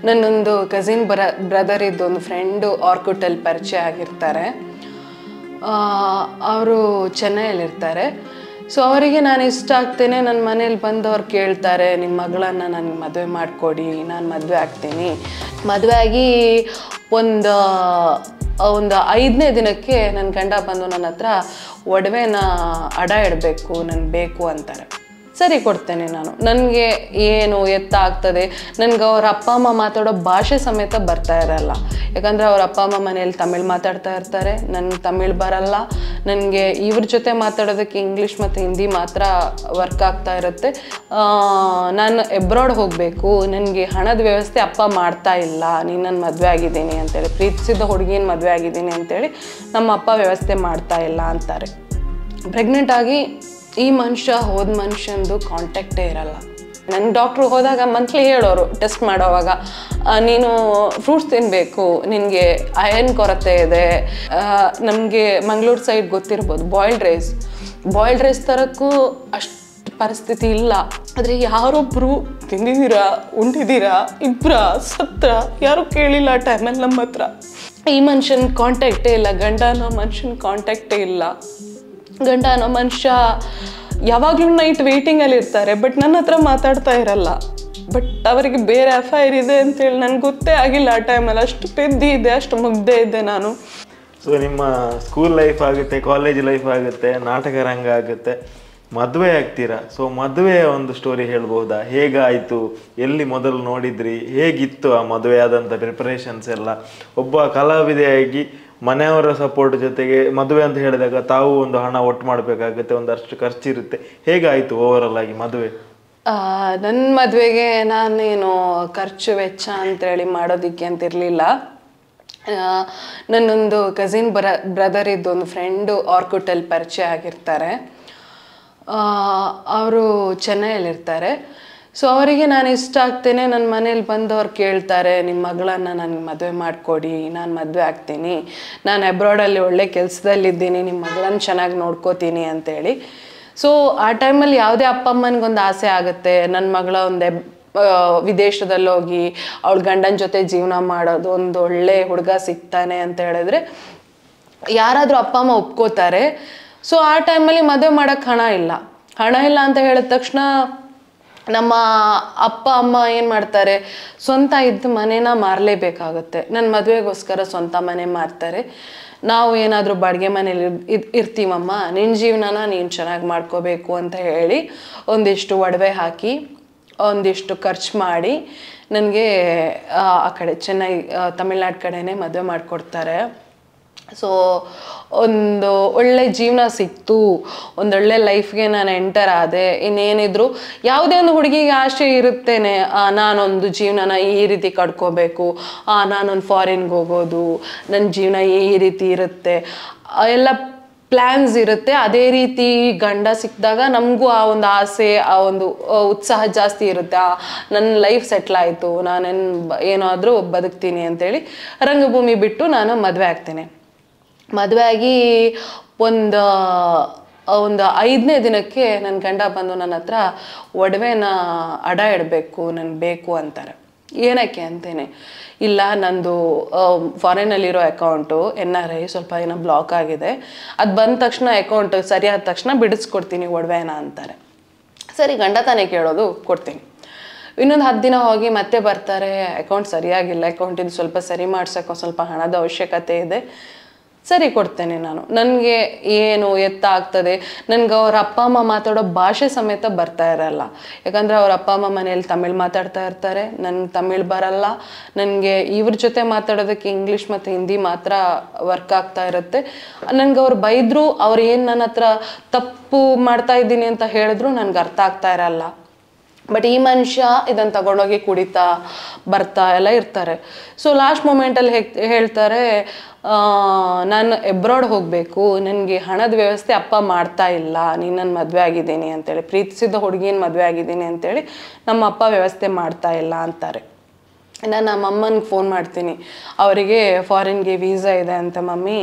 ನನ್ನೊಂದು cousin brother ಇದ್ದೊಂದು friend ಆರ್ಕುಟಲ್ಲಿ ಪರಿಚಯ ಆಗಿರ್ತಾರೆ. ಅವರು ಚೆನ್ನೈಯಲ್ಲಿರ್ತಾರೆ. ಸೊ ಅವರಿಗೆ ನಾನು ಇಷ್ಟ ಆಗ್ತೇನೆ. ನನ್ನ ಮನೇಲಿ ಬಂದವ್ರು ಕೇಳ್ತಾರೆ, ನಿಮ್ಮ ಮಗಳನ್ನು ನನಗೆ ಮದುವೆ ಮಾಡಿಕೊಡಿ, ನಾನು ಮದುವೆ ಆಗ್ತೀನಿ. ಮದುವೆ ಆಗಿ ಒಂದು 5ನೇ ದಿನಕ್ಕೆ ನನ್ನ ಗಂಡ ಬಂದು ನನ್ನ ಹತ್ರ ಒಡವೆನ ಅಡ ಇಡಬೇಕು, ನನಗೆ ಬೇಕು ಅಂತಾರೆ. ಸರಿ ಕೊಡ್ತೇನೆ ನಾನು. ನನಗೆ ಏನು ಎತ್ತ ಆಗ್ತದೆ, ನನಗೆ ಅವ್ರ ಅಪ್ಪ ಅಮ್ಮ ಮಾತಾಡೋ ಭಾಷೆ ಸಮೇತ ಬರ್ತಾ ಇರಲ್ಲ. ಯಾಕಂದರೆ ಅವ್ರ ಅಪ್ಪ ಅಮ್ಮ ಮನೇಲಿ ತಮಿಳ್ ಮಾತಾಡ್ತಾ ಇರ್ತಾರೆ, ನನಗೆ ತಮಿಳ್ ಬರಲ್ಲ. ನನಗೆ ಇವ್ರ ಜೊತೆ ಮಾತಾಡೋದಕ್ಕೆ ಇಂಗ್ಲೀಷ್ ಮತ್ತು ಹಿಂದಿ ಮಾತ್ರ ವರ್ಕ್ ಆಗ್ತಾ ಇರುತ್ತೆ. ನಾನು ಎಬ್ರಾಡ್ ಹೋಗಬೇಕು, ನನಗೆ ಹಣದ ವ್ಯವಸ್ಥೆ ಅಪ್ಪ ಮಾಡ್ತಾ ಇಲ್ಲ, ನೀನು ನನ್ನ ಮದುವೆ ಆಗಿದ್ದೀನಿ ಅಂತೇಳಿ, ಪ್ರೀತಿಸಿದ ಹುಡುಗಿನ ಮದುವೆ ಆಗಿದ್ದೀನಿ ಅಂತೇಳಿ ನಮ್ಮ ಅಪ್ಪ ವ್ಯವಸ್ಥೆ ಮಾಡ್ತಾ ಇಲ್ಲ ಅಂತಾರೆ. ಪ್ರೆಗ್ನೆಂಟ್ ಆಗಿ ಈ ಮನುಷ್ಯ ಹೋದ ಮನುಷ್ಯಂದು ಕಾಂಟ್ಯಾಕ್ಟೇ ಇರಲ್ಲ. ನನ್ನ ಡಾಕ್ಟ್ರು ಹೋದಾಗ ಮಂತ್ಲಿ ಹೇಳೋರು ಟೆಸ್ಟ್ ಮಾಡೋವಾಗ, ನೀನು ಫ್ರೂಟ್ಸ್ ತಿನ್ನಬೇಕು, ನಿನಗೆ ಅಯರ್ನ್ ಕೊರತೆ ಇದೆ. ನಮಗೆ ಮಂಗಳೂರು ಸೈಡ್ ಗೊತ್ತಿರ್ಬೋದು, ಬಾಯ್ಲ್ಡ್ ರೈಸ್ ತರಕ್ಕೂ ಅಷ್ಟು ಪರಿಸ್ಥಿತಿ ಇಲ್ಲ. ಆದರೆ ಯಾರೊಬ್ಬರು ತಿಂದಿದ್ದೀರಾ, ಉಂಡಿದ್ದೀರಾ, ಇಬ್ಬರ ಸತ್ರ ಯಾರೂ ಕೇಳಿಲ್ಲ ಆ ಟೈಮಲ್ಲಿ ನಮ್ಮ ಹತ್ರ. ಈ ಮನುಷ್ಯನ ಕಾಂಟ್ಯಾಕ್ಟೇ ಇಲ್ಲ, ಗಂಡ ಅನ್ನೋ ಮನುಷ್ಯನ ಕಾಂಟ್ಯಾಕ್ಟೇ ಇಲ್ಲ. ಗಂಡ ಅನ್ನೋ ಮನುಷ್ಯ ಯಾವಾಗಲೂ ನೈಟ್ ವೇಟಿಂಗಲ್ಲಿ ಇರ್ತಾರೆ, ಬಟ್ ನನ್ನ ಹತ್ರ ಮಾತಾಡ್ತಾ ಇರಲ್ಲ. ಬಟ್ ಅವರಿಗೆ ಬೇರೆ ಅಫೈರ್ ಇದೆ ಅಂತೇಳಿ ನನಗೆ ಗೊತ್ತೇ ಆಗಿಲ್ಲ ಆ ಟೈಮಲ್ಲಿ. ಅಷ್ಟು ಪೆದ್ದಿ ಇದೆ, ಅಷ್ಟು ಮುಗ್ದೇ ಇದ್ದೆ ನಾನು. ಸೊ ನಿಮ್ಮ ಸ್ಕೂಲ್ ಲೈಫ್ ಆಗುತ್ತೆ, ಕಾಲೇಜ್ ಲೈಫ್ ಆಗುತ್ತೆ, ನಾಟಕ ರಂಗ ಆಗುತ್ತೆ, ಮದುವೆ ಆಗ್ತೀರಾ. ಸೊ ಮದುವೆಯ ಒಂದು ಸ್ಟೋರಿ ಹೇಳ್ಬೋದಾ? ಹೇಗಾಯಿತು, ಎಲ್ಲಿ ಮೊದಲು ನೋಡಿದ್ರಿ, ಹೇಗಿತ್ತು ಆ ಮದುವೆ ಆದಂಥ ಪ್ರಿಪರೇಷನ್ಸ್ ಎಲ್ಲ? ಒಬ್ಬ ಕಲಾವಿದೆಯಾಗಿ ಮನೆಯವರ ಸಪೋರ್ಟ್ ಜೊತೆಗೆ ಮದುವೆ ಅಂತ ಹೇಳಿದಾಗ ತಾವು ಒಂದು ಹಣ ಒಟ್ಟು ಮಾಡಬೇಕಾಗುತ್ತೆ, ಒಂದಷ್ಟು ಖರ್ಚಿರುತ್ತೆ. ಹೇಗಾಯಿತು ಓವರಾಲ್ ಆಗಿ ಮದುವೆ? ನನ್ನ ಮದುವೆಗೆ ನಾನೇನು ಖರ್ಚು ವೆಚ್ಚ ಅಂತೇಳಿ ಮಾಡೋದಕ್ಕೆ ಅಂತಿರಲಿಲ್ಲ. ನನ್ನೊಂದು ಕಸಿನ್ ಬ್ರದರ್ ಇದ್ದೊಂದು ಫ್ರೆಂಡು ಆರ್ಕುಟಲ್ಲಿ ಪರಿಚಯ ಆಗಿರ್ತಾರೆ. ಅವರು ಚೆನ್ನೈಯಲ್ಲಿರ್ತಾರೆ. ಸೊ ಅವರಿಗೆ ನಾನು ಇಷ್ಟ ಆಗ್ತೇನೆ. ನನ್ನ ಮನೇಲಿ ಬಂದವ್ರು ಕೇಳ್ತಾರೆ, ನಿಮ್ಮ ಮಗಳನ್ನು ನನಗೆ ಮದುವೆ ಮಾಡಿಕೊಡಿ, ನಾನು ಮದುವೆ ಆಗ್ತೀನಿ, ನಾನು ಅಬ್ರಾಡಲ್ಲಿ ಒಳ್ಳೆ ಕೆಲಸದಲ್ಲಿದ್ದೀನಿ, ನಿಮ್ಮ ಮಗಳನ್ನು ಚೆನ್ನಾಗಿ ನೋಡ್ಕೋತೀನಿ ಅಂತೇಳಿ. ಸೊ ಆ ಟೈಮಲ್ಲಿ ಯಾವುದೇ ಅಪ್ಪ ಅಮ್ಮನಿಗೊಂದು ಆಸೆ ಆಗುತ್ತೆ, ನನ್ನ ಮಗಳ ಒಂದು ವಿದೇಶದಲ್ಲಿ ಹೋಗಿ ಅವಳ ಗಂಡನ ಜೊತೆ ಜೀವನ ಮಾಡೋದು, ಒಂದು ಒಳ್ಳೆ ಹುಡುಗ ಸಿಗ್ತಾನೆ ಅಂತ ಹೇಳಿದ್ರೆ ಯಾರಾದರೂ ಅಪ್ಪ ಅಮ್ಮ ಒಪ್ಕೋತಾರೆ. ಸೊ ಆ ಟೈಮಲ್ಲಿ ಮದುವೆ ಮಾಡೋಕ್ಕೆ ಹಣ ಇಲ್ಲ ಅಂತ ಹೇಳಿದ ತಕ್ಷಣ ನಮ್ಮ ಅಪ್ಪ ಅಮ್ಮ ಏನು ಮಾಡ್ತಾರೆ, ಸ್ವಂತ ಇದ್ದ ಮನೇನ ಮಾರಲೇಬೇಕಾಗುತ್ತೆ. ನನ್ನ ಮದುವೆಗೋಸ್ಕರ ಸ್ವಂತ ಮನೆ ಮಾರ್ತಾರೆ. ನಾವು ಏನಾದರೂ ಬಾಡಿಗೆ ಮನೇಲಿ ಇರ್ತೀವಮ್ಮ, ನಿನ್ನ ಜೀವನನ ನೀನು ಚೆನ್ನಾಗಿ ಮಾಡ್ಕೋಬೇಕು ಅಂತ ಹೇಳಿ ಒಂದಿಷ್ಟು ಒಡವೆ ಹಾಕಿ ಒಂದಿಷ್ಟು ಖರ್ಚು ಮಾಡಿ ನನಗೆ ಆ ಕಡೆ ಚೆನ್ನೈ ತಮಿಳ್ನಾಡು ಕಡೆನೇ ಮದುವೆ ಮಾಡಿಕೊಡ್ತಾರೆ. ಸೊ ಒಂದು ಒಳ್ಳೆ ಜೀವನ ಸಿಕ್ತು, ಒಂದೊಳ್ಳೆ ಲೈಫ್ಗೆ ನಾನು ಎಂಟರ್ ಆದೆ. ಇನ್ನೇನಿದ್ರು ಯಾವುದೇ ಒಂದು ಹುಡುಗಿಗೆ ಆಸೆ ಇರುತ್ತೇನೆ, ನಾನೊಂದು ಜೀವನನ ಈ ರೀತಿ ಕಟ್ಕೋಬೇಕು, ನಾನೊಂದು ಫಾರಿನ್ಗೆ ಹೋಗೋದು, ನನ್ನ ಜೀವನ ಈ ರೀತಿ ಇರುತ್ತೆ, ಎಲ್ಲ ಪ್ಲ್ಯಾನ್ಸ್ ಇರುತ್ತೆ. ಅದೇ ರೀತಿ ಗಂಡ ಸಿಕ್ಕಿದಾಗ ನಮಗೂ ಆ ಒಂದು ಆಸೆ, ಆ ಒಂದು ಉತ್ಸಾಹ ಜಾಸ್ತಿ ಇರುತ್ತೆ. ನನ್ನ ಲೈಫ್ ಸೆಟ್ಲ್ ಆಯಿತು, ನಾನೇನು ಏನಾದರೂ ಬದುಕ್ತೀನಿ ಅಂತೇಳಿ ರಂಗಭೂಮಿ ಬಿಟ್ಟು ನಾನು ಮದುವೆ ಆಗ್ತೇನೆ. ಮದುವೆ ಆಗಿ ಒಂದು 5ನೇ ದಿನಕ್ಕೆ ನನ್ನ ಗಂಡ ಬಂದು ನನ್ನ ಹತ್ರ ಒಡವೆನ ಅಡ ಇಡಬೇಕು, ನನಗೆ ಬೇಕು ಅಂತಾರೆ. ಏನಕ್ಕೆ ಅಂತೇನೆ, ಇಲ್ಲ ನಂದು ಫಾರಿನಲ್ಲಿರೋ ಅಕೌಂಟು NRI ಸ್ವಲ್ಪ ಏನೋ ಬ್ಲಾಕ್ ಆಗಿದೆ, ಅದು ಬಂದ ತಕ್ಷಣ ಅಕೌಂಟ್ ಸರಿಯಾದ ತಕ್ಷಣ ಬಿಡಿಸ್ಕೊಡ್ತೀನಿ ಒಡವೆನ ಅಂತಾರೆ. ಸರಿ, ಗಂಡ ತಾನೇ ಕೇಳೋದು, ಕೊಡ್ತೀನಿ. ಇನ್ನೊಂದು 10 ದಿನ ಹೋಗಿ ಮತ್ತೆ ಬರ್ತಾರೆ, ಅಕೌಂಟ್ ಸರಿಯಾಗಿಲ್ಲ, ಅಕೌಂಟಿಂದ ಸ್ವಲ್ಪ ಸರಿ ಮಾಡ್ಸೋಕೆ ಸ್ವಲ್ಪ ಹಣದ ಅವಶ್ಯಕತೆ ಇದೆ. ಸರಿ ಕೊಡ್ತೇನೆ ನಾನು. ನನಗೆ ಏನು ಎತ್ತ ಆಗ್ತದೆ, ನನಗೆ ಅವ್ರ ಅಪ್ಪ ಅಮ್ಮ ಮಾತಾಡೋ ಭಾಷೆ ಸಮೇತ ಬರ್ತಾ ಇರಲ್ಲ. ಯಾಕಂದರೆ ಅವ್ರ ಅಪ್ಪ ಅಮ್ಮ ಮನೇಲಿ ತಮಿಳ್ ಮಾತಾಡ್ತಾ ಇರ್ತಾರೆ, ನನಗೆ ತಮಿಳ್ ಬರಲ್ಲ. ನನಗೆ ಇವ್ರ ಜೊತೆ ಮಾತಾಡೋದಕ್ಕೆ ಇಂಗ್ಲೀಷ್ ಮತ್ತು ಹಿಂದಿ ಮಾತ್ರ ವರ್ಕ್ ಆಗ್ತಾ ಇರುತ್ತೆ. ನನಗೆ ಅವ್ರು ಬೈದರು, ಅವ್ರು ಏನು ನನ್ನ ಹತ್ರ ತಪ್ಪು ಮಾಡ್ತಾ ಇದ್ದೀನಿ ಅಂತ ಹೇಳಿದ್ರು ನನಗೆ ಅರ್ಥ ಆಗ್ತಾ ಇರಲ್ಲ. ಬಟ್ ಈ ಮನುಷ್ಯ ಇದನ್ನು ತಗೊಂಡೋಗಿ ಕುಡಿತಾ ಬರ್ತಾ ಎಲ್ಲ ಇರ್ತಾರೆ. ಸೊ ಲಾಸ್ಟ್ ಮೂಮೆಂಟಲ್ಲಿ ಹೇಳ್ತಾರೆ, ನಾನು ಎಬ್ರಾಡ್ ಹೋಗಬೇಕು, ನನಗೆ ಹಣದ ವ್ಯವಸ್ಥೆ ಅಪ್ಪ ಮಾಡ್ತಾ ಇಲ್ಲ, ನೀನು ನನ್ನ ಮದುವೆ ಆಗಿದ್ದೀನಿ ಅಂತೇಳಿ, ಪ್ರೀತಿಸಿದ ಹುಡುಗಿನ ಮದುವೆ ಆಗಿದ್ದೀನಿ ಅಂತೇಳಿ ನಮ್ಮ ಅಪ್ಪ ವ್ಯವಸ್ಥೆ ಮಾಡ್ತಾ ಇಲ್ಲ ಅಂತಾರೆ. ನಾನು ನಮ್ಮ ಅಮ್ಮನಿಗೆ ಫೋನ್ ಮಾಡ್ತೀನಿ, ಅವರಿಗೆ ಫಾರಿನ್ಗೆ ವೀಸಾ ಇದೆ ಅಂತ ಮಮ್ಮಿ,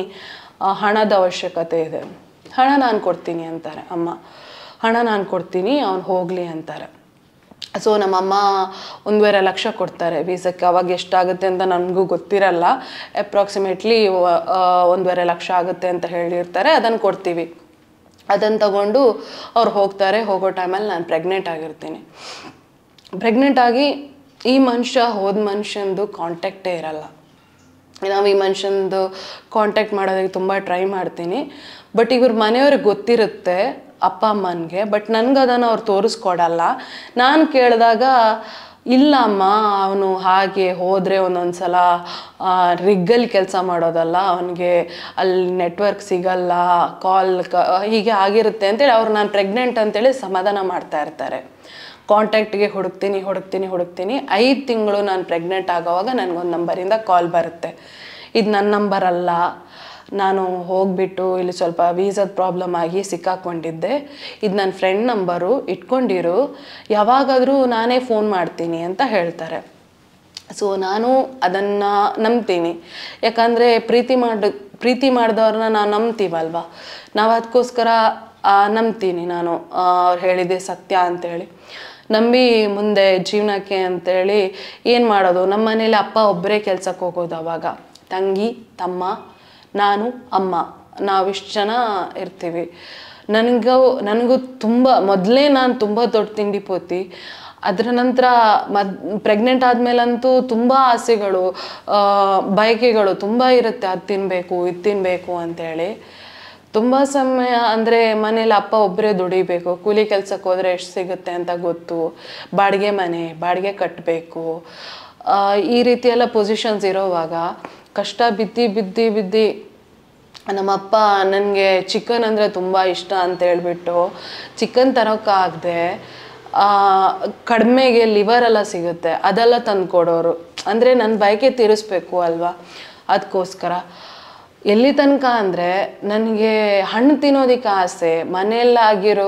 ಹಣದ ಅವಶ್ಯಕತೆ ಇದೆ, ಹಣ ನಾನು ಕೊಡ್ತೀನಿ ಅಂತಾರೆ ಅಮ್ಮ. ಹಣ ನಾನು ಕೊಡ್ತೀನಿ, ಅವ್ನು ಹೋಗಲಿ ಅಂತಾರೆ. ಸೊ ನಮ್ಮಮ್ಮ 1.5 ಲಕ್ಷ ಕೊಡ್ತಾರೆ ವೀಸಕ್ಕೆ. ಅವಾಗ ಎಷ್ಟಾಗುತ್ತೆ ಅಂತ ನನಗೂ ಗೊತ್ತಿರಲ್ಲ, ಅಪ್ರಾಕ್ಸಿಮೇಟ್ಲಿ 1.5 ಲಕ್ಷ ಆಗುತ್ತೆ ಅಂತ ಹೇಳಿರ್ತಾರೆ, ಅದನ್ನು ಕೊಡ್ತೀವಿ. ಅದನ್ನು ತಗೊಂಡು ಅವ್ರು ಹೋಗ್ತಾರೆ. ಹೋಗೋ ಟೈಮಲ್ಲಿ ನಾನು ಪ್ರೆಗ್ನೆಂಟ್ ಆಗಿರ್ತೀನಿ. ಪ್ರೆಗ್ನೆಂಟ್ ಆಗಿ ಈ ಮನುಷ್ಯ ಹೋದ ಮನುಷ್ಯಂದು ಕಾಂಟ್ಯಾಕ್ಟೇ ಇರಲ್ಲ. ನಾವು ಈ ಮನುಷ್ಯಂದು ಕಾಂಟ್ಯಾಕ್ಟ್ ಮಾಡೋದಕ್ಕೆ ತುಂಬ ಟ್ರೈ ಮಾಡ್ತೀನಿ. ಬಟ್ ಇವ್ರ ಮನೆಯವ್ರಿಗೆ ಗೊತ್ತಿರುತ್ತೆ ಅಪ್ಪ ಅಮ್ಮನಿಗೆ, ಬಟ್ ನನಗೆ ಅದನ್ನು ಅವ್ರು ತೋರಿಸ್ಕೊಡಲ್ಲ. ನಾನು ಕೇಳಿದಾಗ ಇಲ್ಲ ಅಮ್ಮ, ಅವನು ಹಾಗೆ ಹೋದರೆ ಒಂದೊಂದು ಸಲ ರಿಗ್ಗಲ್ಲಿ ಕೆಲಸ ಮಾಡೋದಲ್ಲ, ಅವನಿಗೆ ಅಲ್ಲಿ ನೆಟ್ವರ್ಕ್ ಸಿಗಲ್ಲ, ಕಾಲ್ ಹೀಗೆ ಆಗಿರುತ್ತೆ ಅಂತೇಳಿ ಅವ್ರು ನಾನು ಪ್ರೆಗ್ನೆಂಟ್ ಅಂತೇಳಿ ಸಮಾಧಾನ ಮಾಡ್ತಾ ಇರ್ತಾರೆ. ಕಾಂಟ್ಯಾಕ್ಟ್ಗೆ ಹುಡುಕ್ತೀನಿ 5 ತಿಂಗಳು ನಾನು ಪ್ರೆಗ್ನೆಂಟ್ ಆಗೋವಾಗ ನನಗೊಂದು ನಂಬರಿಂದ ಕಾಲ್ ಬರುತ್ತೆ. ಇದು ನನ್ನ ನಂಬರ್ ಅಲ್ಲ, ನಾನು ಹೋಗಿಬಿಟ್ಟು ಇಲ್ಲಿ ಸ್ವಲ್ಪ ವೀಸಾದ ಪ್ರಾಬ್ಲಮ್ ಆಗಿ ಸಿಕ್ಕಾಕೊಂಡಿದ್ದೆ, ಇದು ನನ್ನ ಫ್ರೆಂಡ್ ನಂಬರು, ಇಟ್ಕೊಂಡಿರು, ಯಾವಾಗಾದರೂ ನಾನೇ ಫೋನ್ ಮಾಡ್ತೀನಿ ಅಂತ ಹೇಳ್ತಾರೆ. ಸೊ ನಾನು ಅದನ್ನು ನಂಬ್ತೀನಿ. ಯಾಕಂದರೆ ಪ್ರೀತಿ ಮಾಡಿದವ್ರನ್ನ ನಾವು ನಂಬ್ತೀವಲ್ವ, ನಾವು ಅದಕ್ಕೋಸ್ಕರ ನಂಬ್ತೀನಿ. ನಾನು ಅವ್ರು ಹೇಳಿದ್ದೆ ಸತ್ಯ ಅಂತೇಳಿ ನಂಬಿ ಮುಂದೆ ಜೀವನಕ್ಕೆ ಅಂತೇಳಿ ಏನು ಮಾಡೋದು. ನಮ್ಮ ಮನೇಲಿ ಅಪ್ಪ ಒಬ್ಬರೇ ಕೆಲ್ಸಕ್ಕೆ ಹೋಗೋದು. ಅವಾಗ ತಂಗಿ, ತಮ್ಮ, ನಾನು, ಅಮ್ಮ, ನಾವಿಷ್ಟು ಜನ ಇರ್ತೀವಿ. ನನಗೂ ಮೊದಲೇ ನಾನು ತುಂಬ ದೊಡ್ಡ ತಿಂಡಿ ಪೋತಿ. ಅದರ ನಂತರ ಪ್ರೆಗ್ನೆಂಟ್ ಆದಮೇಲಂತೂ ತುಂಬ ಆಸೆಗಳು, ಬಯಕೆಗಳು ತುಂಬ ಇರುತ್ತೆ. ಅದು ತಿನ್ನಬೇಕು, ಇದು ತಿನ್ನಬೇಕು ಅಂತೇಳಿ. ತುಂಬ ಸಮಯ ಅಂದರೆ ಮನೇಲಿ ಅಪ್ಪ ಒಬ್ಬರೇ ದುಡಿಬೇಕು, ಕೂಲಿ ಕೆಲಸಕ್ಕೆ ಹೋದರೆ ಎಷ್ಟು ಸಿಗುತ್ತೆ ಅಂತ ಗೊತ್ತು, ಬಾಡಿಗೆ ಮನೆ, ಬಾಡಿಗೆ ಕಟ್ಟಬೇಕು, ಈ ರೀತಿ ಎಲ್ಲ ಪೊಸಿಷನ್ಸ್ ಇರೋವಾಗ ಕಷ್ಟ ಬಿದ್ದು ನಮ್ಮಪ್ಪ ನನಗೆ ಚಿಕನ್ ಅಂದರೆ ತುಂಬ ಇಷ್ಟ ಅಂತ ಹೇಳ್ಬಿಟ್ಟು ಚಿಕನ್ ತರೋಕ್ಕಾಗದೆ ಕಡಿಮೆಗೆ ಲಿವರೆಲ್ಲ ಸಿಗುತ್ತೆ, ಅದೆಲ್ಲ ತಂದು ಕೊಡೋರು. ಅಂದರೆ ನನ್ನ ಬಯಕೆ ತೀರಿಸ್ಬೇಕು ಅಲ್ವಾ, ಅದಕ್ಕೋಸ್ಕರ. ಎಲ್ಲಿ ತನಕ ಅಂದರೆ ನನಗೆ ಹಣ್ಣು ತಿನ್ನೋದಕ್ಕೆ ಆಸೆ. ಮನೆಯಲ್ಲಾಗಿರೋ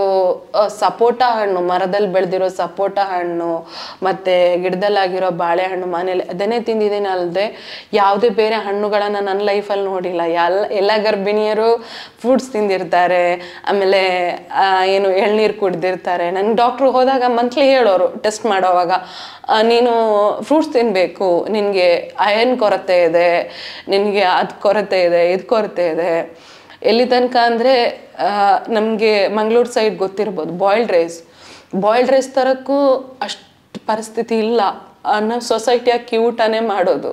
ಸಪೋಟ ಹಣ್ಣು, ಮರದಲ್ಲಿ ಬೆಳೆದಿರೋ ಸಪೋಟ ಹಣ್ಣು ಮತ್ತು ಗಿಡದಲ್ಲಾಗಿರೋ ಬಾಳೆಹಣ್ಣು ಮನೇಲಿ ಅದನ್ನೇ ತಿಂದಿದ್ದೀನಿ ಅಲ್ಲದೆ ಯಾವುದೇ ಬೇರೆ ಹಣ್ಣುಗಳನ್ನು ನನ್ನ ಲೈಫಲ್ಲಿ ನೋಡಿಲ್ಲ. ಎಲ್ಲ ಗರ್ಭಿಣಿಯರು ಫ್ರೂಟ್ಸ್ ತಿಂದಿರ್ತಾರೆ, ಆಮೇಲೆ ಏನು ಎಳ್ನೀರು ಕುಡ್ದಿರ್ತಾರೆ. ನನಗೆ ಡಾಕ್ಟ್ರಿಗೆ ಹೋದಾಗ ಮಂತ್ಲಿ ಹೇಳೋರು ಟೆಸ್ಟ್ ಮಾಡೋವಾಗ, ನೀನು ಫ್ರೂಟ್ಸ್ ತಿನ್ನಬೇಕು, ನಿನಗೆ ಅಯರ್ನ್ ಕೊರತೆ ಇದೆ, ನಿನಗೆ ಅದು ಕೊರತೆ ಇದೆ, ಇದು ಕೊರತೆ ಇದೆ. ಎಲ್ಲಿ ತನಕ ಅಂದರೆ ನಮಗೆ ಮಂಗಳೂರು ಸೈಡ್ ಗೊತ್ತಿರ್ಬೋದು, ಬಾಯ್ಲ್ಡ್ ರೈಸ್ ತರೋಕ್ಕೂ ಅಷ್ಟು ಪರಿಸ್ಥಿತಿ ಇಲ್ಲ. ನಾವು ಸೊಸೈಟಿಯಾಗಿ ಊಟನೇ ಮಾಡೋದು.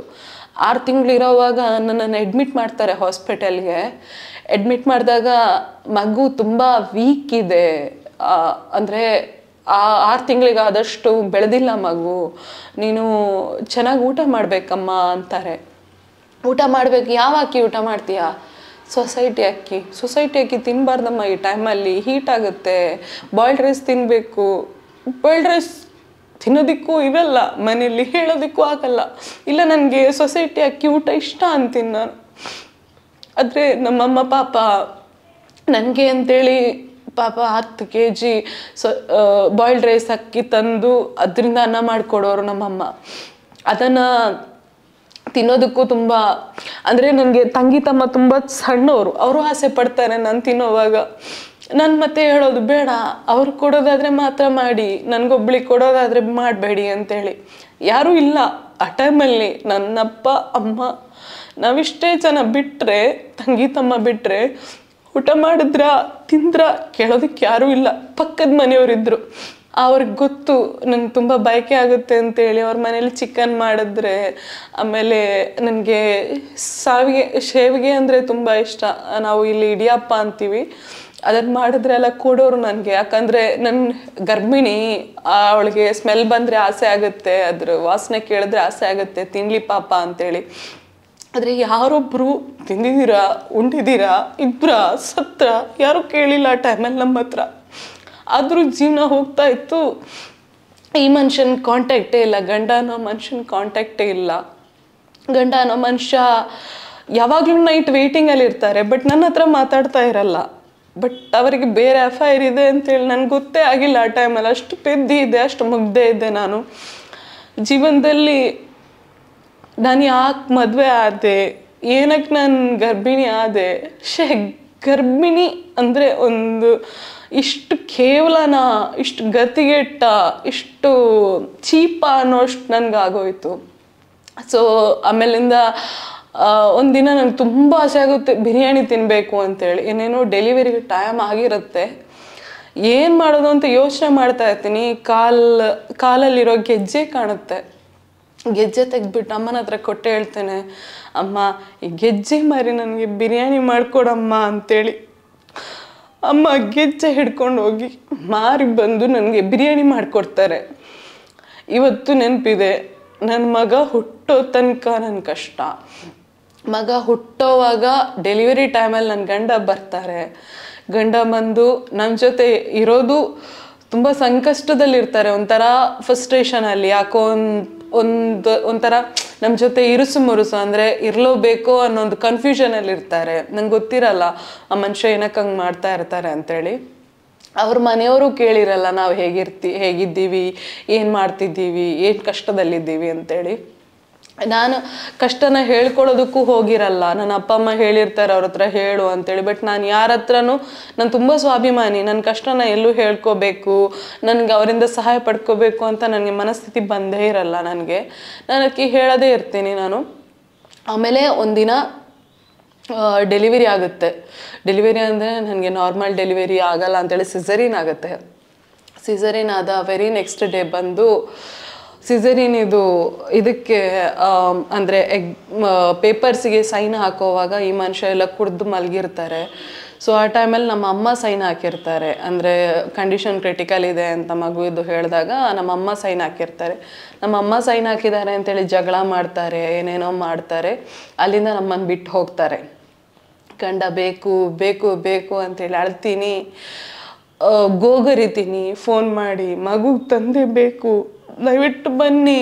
6 ತಿಂಗಳಿರೋವಾಗ ನನ್ನನ್ನು ಅಡ್ಮಿಟ್ ಮಾಡ್ತಾರೆ ಹಾಸ್ಪಿಟಲ್ಗೆ. ಅಡ್ಮಿಟ್ ಮಾಡಿದಾಗ ಮಗು ತುಂಬ ವೀಕ್ ಇದೆ, ಅಂದರೆ 6 ತಿಂಗಳಿಗೆ ಆದಷ್ಟು ಬೆಳೆದಿಲ್ಲ ಮಗು, ನೀನು ಚೆನ್ನಾಗಿ ಊಟ ಮಾಡಬೇಕಮ್ಮ ಅಂತಾರೆ. ಊಟ ಮಾಡಬೇಕು, ಯಾವ ಅಕ್ಕಿ ಊಟ ಮಾಡ್ತೀಯಾ? ಸೊಸೈಟಿ ಅಕ್ಕಿ ತಿನ್ನಬಾರ್ದಮ್ಮ, ಈ ಟೈಮಲ್ಲಿ ಹೀಟ್ ಆಗುತ್ತೆ, ಬಾಯ್ಲ್ಡ್ ರೈಸ್ ತಿನ್ನಬೇಕು. ಬಾಯ್ಲ್ಡ್ ರೈಸ್ ತಿನ್ನೋದಕ್ಕೂ ಇರಲ್ಲ ಮನೆಯಲ್ಲಿ, ಹೇಳೋದಕ್ಕೂ ಆಗಲ್ಲ. ಇಲ್ಲ, ನನಗೆ ಸೊಸೈಟಿ ಅಕ್ಕಿ ಊಟ ಇಷ್ಟ ಅಂತೀನಿ ನಾನು. ಆದರೆ ನಮ್ಮಮ್ಮ ಪಾಪ ನನಗೆ ಅಂತೇಳಿ ಪಾಪ 10 kg ಬಾಯ್ಲ್ಡ್ ರೈಸ್ ಅಕ್ಕಿ ತಂದು ಅದರಿಂದ ಅನ್ನ ಮಾಡಿಕೊಡೋರು ನಮ್ಮಮ್ಮ. ಅದನ್ನು ತಿನ್ನೋದಕ್ಕೂ ತುಂಬ, ಅಂದರೆ ನನಗೆ ತಂಗಿ ತಮ್ಮ ತುಂಬ ಸಣ್ಣವರು, ಅವರು ಆಸೆ ಪಡ್ತಾರೆ ನಾನು ತಿನ್ನೋವಾಗ. ನಾನು ಮತ್ತೆ ಹೇಳೋದು, ಬೇಡ, ಅವ್ರು ಕೊಡೋದಾದರೆ ಮಾತ್ರ ಮಾಡಿ, ನನಗೊಬ್ಳಿಗೆ ಕೊಡೋದಾದರೆ ಮಾಡಬೇಡಿ ಅಂತೇಳಿ. ಯಾರೂ ಇಲ್ಲ ಆ ಟೈಮಲ್ಲಿ. ನನ್ನಪ್ಪ ಅಮ್ಮ ನಾವಿಷ್ಟೇ ಜನ ಬಿಟ್ಟರೆ, ತಂಗಿ ತಮ್ಮ ಬಿಟ್ಟರೆ, ಊಟ ಮಾಡಿದ್ರ ತಿಂದ್ರ ಕೇಳೋದಕ್ಕೆ ಯಾರೂ ಇಲ್ಲ. ಪಕ್ಕದ ಮನೆಯವರಿದ್ದರು, ಅವ್ರಿಗೆ ಗೊತ್ತು ನಂಗೆ ತುಂಬ ಬಯಕೆ ಆಗುತ್ತೆ ಅಂತೇಳಿ. ಅವ್ರ ಮನೇಲಿ ಚಿಕನ್ ಮಾಡಿದ್ರೆ, ಆಮೇಲೆ ನನಗೆ ಶೇವಿಗೆ ಅಂದರೆ ತುಂಬ ಇಷ್ಟ. ನಾವು ಇಲ್ಲಿ ಇಡಿಯಪ್ಪ ಅಂತೀವಿ, ಅದನ್ನು ಮಾಡಿದ್ರೆ ಎಲ್ಲ ಕೊಡೋರು ನನಗೆ. ಯಾಕಂದರೆ ನನ್ನ ಗರ್ಭಿಣಿ, ಅವಳಿಗೆ ಸ್ಮೆಲ್ ಬಂದರೆ ಆಸೆ ಆಗುತ್ತೆ, ಅದ್ರ ವಾಸನೆ ಕೇಳಿದ್ರೆ ಆಸೆ ಆಗುತ್ತೆ, ತಿನ್ಲಿ ಪಾಪ ಅಂತೇಳಿ. ಆದರೆ ಯಾರೊಬ್ಬರು ತಿಂದಿದ್ದೀರಾ, ಉಂಡಿದ್ದೀರಾ, ಇಬ್ಬರ ಸತ್ರ ಯಾರೂ ಕೇಳಿಲ್ಲ ಆ ಟೈಮಲ್ಲಿ ನಮ್ಮ ಹತ್ರ. ಆದರೂ ಜೀವನ ಹೋಗ್ತಾ ಇತ್ತು. ಈ ಮನುಷ್ಯನ ಕಾಂಟ್ಯಾಕ್ಟೇ ಇಲ್ಲ, ಗಂಡ ಅನ್ನೋ ಮನುಷ್ಯನ ಕಾಂಟ್ಯಾಕ್ಟೇ ಇಲ್ಲ. ಗಂಡ ಅನ್ನೋ ಮನುಷ್ಯ ಯಾವಾಗಲೂ ನೈಟ್ ವೇಟಿಂಗಲ್ಲಿ ಇರ್ತಾರೆ, ಬಟ್ ನನ್ನ ಹತ್ರ ಮಾತಾಡ್ತಾ ಇರಲ್ಲ. ಬಟ್ ಅವರಿಗೆ ಬೇರೆ ಅಫೈರ್ ಇದೆ ಅಂತೇಳಿ ನನಗೆ ಗೊತ್ತೇ ಆಗಿಲ್ಲ ಆ ಟೈಮಲ್ಲಿ. ಅಷ್ಟು ಪೆದ್ದಿ ಇದೆ, ಅಷ್ಟು ಮುಗ್ದೇ ಇದ್ದೆ ನಾನು ಜೀವನದಲ್ಲಿ. ನಾನು ಯಾಕೆ ಮದುವೆ ಆದೆ, ಏನಕ್ಕೆ ನಾನು ಗರ್ಭಿಣಿ ಆದೆ? ಗರ್ಭಿಣಿ ಅಂದರೆ ಒಂದು ಇಷ್ಟು ಕೇವಲನ, ಇಷ್ಟು ಗತಿಗೆಟ್ಟ, ಇಷ್ಟು ಚೀಪ ಅನ್ನೋಷ್ಟು ನನಗಾಗೋಯ್ತು. ಸೊ ಆಮೇಲಿಂದ ಒಂದಿನ ನಂಗೆ ತುಂಬ ಆಸೆ ಆಗುತ್ತೆ ಬಿರಿಯಾನಿ ತಿನ್ನಬೇಕು ಅಂತೇಳಿ. ಏನೇನೋ ಡೆಲಿವರಿಗೆ ಟೈಮ್ ಆಗಿರುತ್ತೆ, ಏನು ಮಾಡೋದು ಅಂತ ಯೋಚನೆ ಮಾಡ್ತಾ ಇರ್ತೀನಿ. ಕಾಲಲ್ಲಿರೋ ಗೆಜ್ಜೆ ಕಾಣುತ್ತೆ, ಗೆಜ್ಜೆ ತೆಗೆದ್ಬಿಟ್ಟು ಅಮ್ಮನ ಹತ್ರ ಕೊಟ್ಟೆ ಹೇಳ್ತೇನೆ, ಅಮ್ಮ ಈ ಗೆಜ್ಜೆ ಮಾರಿ ನನಗೆ ಬಿರಿಯಾನಿ ಮಾಡಿಕೊಡಮ್ಮ ಅಂತೇಳಿ. ಅಮ್ಮ ಗೆಜ್ಜೆ ಹಿಡ್ಕೊಂಡು ಹೋಗಿ ಮಾರಿ ಬಂದು ನನಗೆ ಬಿರಿಯಾನಿ ಮಾಡಿಕೊಡ್ತಾರೆ. ಇವತ್ತು ನೆನಪಿದೆ, ನನ್ನ ಮಗ ಹುಟ್ಟೋ ತನಕ ನನ್ನ ಕಷ್ಟ. ಮಗ ಹುಟ್ಟೋವಾಗ ಡೆಲಿವರಿ ಟೈಮಲ್ಲಿ ನನ್ನ ಗಂಡ ಬರ್ತಾರೆ. ಗಂಡ ಬಂದು ನಮ್ಮ ಜೊತೆ ಇರೋದು ತುಂಬ ಸಂಕಷ್ಟದಲ್ಲಿರ್ತಾರೆ, ಒಂಥರ ಫ್ರಸ್ಟ್ರೇಷನಲ್ಲಿ. ಯಾಕೋ ಒಂಥರ ನಮ್ಮ ಜೊತೆ ಇರುಸು ಮುರುಸು, ಅಂದರೆ ಇರಲೇಬೇಕು ಅನ್ನೋ ಒಂದು ಕನ್ಫ್ಯೂಷನಲ್ಲಿ ಇರ್ತಾರೆ. ನಂಗೆ ಗೊತ್ತಿರಲ್ಲ ಆ ಮನುಷ್ಯ ಏನಕ್ಕೆ ಹಂಗೆ ಮಾಡ್ತಾ ಇರ್ತಾರೆ ಅಂತೇಳಿ. ಅವ್ರ ಮನೆಯವರು ಕೇಳಿರಲ್ಲ ನಾವು ಹೇಗಿದ್ದೀವಿ, ಏನು ಮಾಡ್ತಿದ್ದೀವಿ, ಏನು ಕಷ್ಟದಲ್ಲಿದ್ದೀವಿ ಅಂತೇಳಿ. ನಾನು ಕಷ್ಟನ ಹೇಳ್ಕೊಳ್ಳೋದಕ್ಕೂ ಹೋಗಿರಲ್ಲ. ನನ್ನ ಅಪ್ಪ ಅಮ್ಮ ಹೇಳಿರ್ತಾರೆ ಅವ್ರ ಹತ್ರ ಹೇಳು ಅಂತೇಳಿ. ಬಟ್ ನಾನು ಯಾರ ಹತ್ರನೂ, ನಾನು ತುಂಬ ಸ್ವಾಭಿಮಾನಿ, ನನ್ನ ಕಷ್ಟನ ಎಲ್ಲೂ ಹೇಳ್ಕೋಬೇಕು, ನನಗೆ ಅವರಿಂದ ಸಹಾಯ ಪಡ್ಕೋಬೇಕು ಅಂತ ನನಗೆ ಮನಸ್ಥಿತಿ ಬಂದೇ ಇರಲ್ಲ. ನಾನು ಅದಕ್ಕೆ ಹೇಳೋದೇ ಇರ್ತೀನಿ ನಾನು. ಆಮೇಲೆ ಒಂದಿನ ಡೆಲಿವರಿ ಆಗುತ್ತೆ. ಡೆಲಿವರಿ ಅಂದರೆ ನನಗೆ ನಾರ್ಮಲ್ ಡೆಲಿವರಿ ಆಗಲ್ಲ ಅಂತೇಳಿ ಸಿಸರಿನ್ ಆಗುತ್ತೆ. ಸಿಸರಿನ್ ಆದ ವೆರಿ ನೆಕ್ಸ್ಟ್ ಡೇ ಬಂದು ಸಿಸರಿನ್ ಇದಕ್ಕೆ ಅಂದರೆ ಪೇಪರ್ಸಿಗೆ ಸೈನ್ ಹಾಕೋವಾಗ ಈ ಮನುಷ್ಯ ಎಲ್ಲ ಕುಡ್ದು ಮಲಗಿರ್ತಾರೆ. ಸೊ ಆ ಟೈಮಲ್ಲಿ ನಮ್ಮ ಅಮ್ಮ ಸೈನ್ ಹಾಕಿರ್ತಾರೆ. ಅಂದರೆ ಕಂಡೀಷನ್ ಕ್ರಿಟಿಕಲ್ ಇದೆ ಅಂತ ಮಗುವಿದ್ದು ಹೇಳಿದಾಗ ನಮ್ಮ ಅಮ್ಮ ಸೈನ್ ಹಾಕಿರ್ತಾರೆ. ನಮ್ಮ ಅಮ್ಮ ಸೈನ್ ಹಾಕಿದ್ದಾರೆ ಅಂತೇಳಿ ಜಗಳ ಮಾಡ್ತಾರೆ, ಏನೇನೋ ಮಾಡ್ತಾರೆ. ಅಲ್ಲಿಂದ ನಮ್ಮನ್ನು ಬಿಟ್ಟು ಹೋಗ್ತಾರೆ. ಗಂಡ ಬೇಕು ಬೇಕು ಬೇಕು ಅಂತೇಳಿ ಅಳ್ತೀನಿ, ಗೋಗರಿತೀನಿ ಫೋನ್ ಮಾಡಿ, ಮಗು ತಂದೆ ಬೇಕು, ದಯವಿಟ್ಟು ಬನ್ನಿ,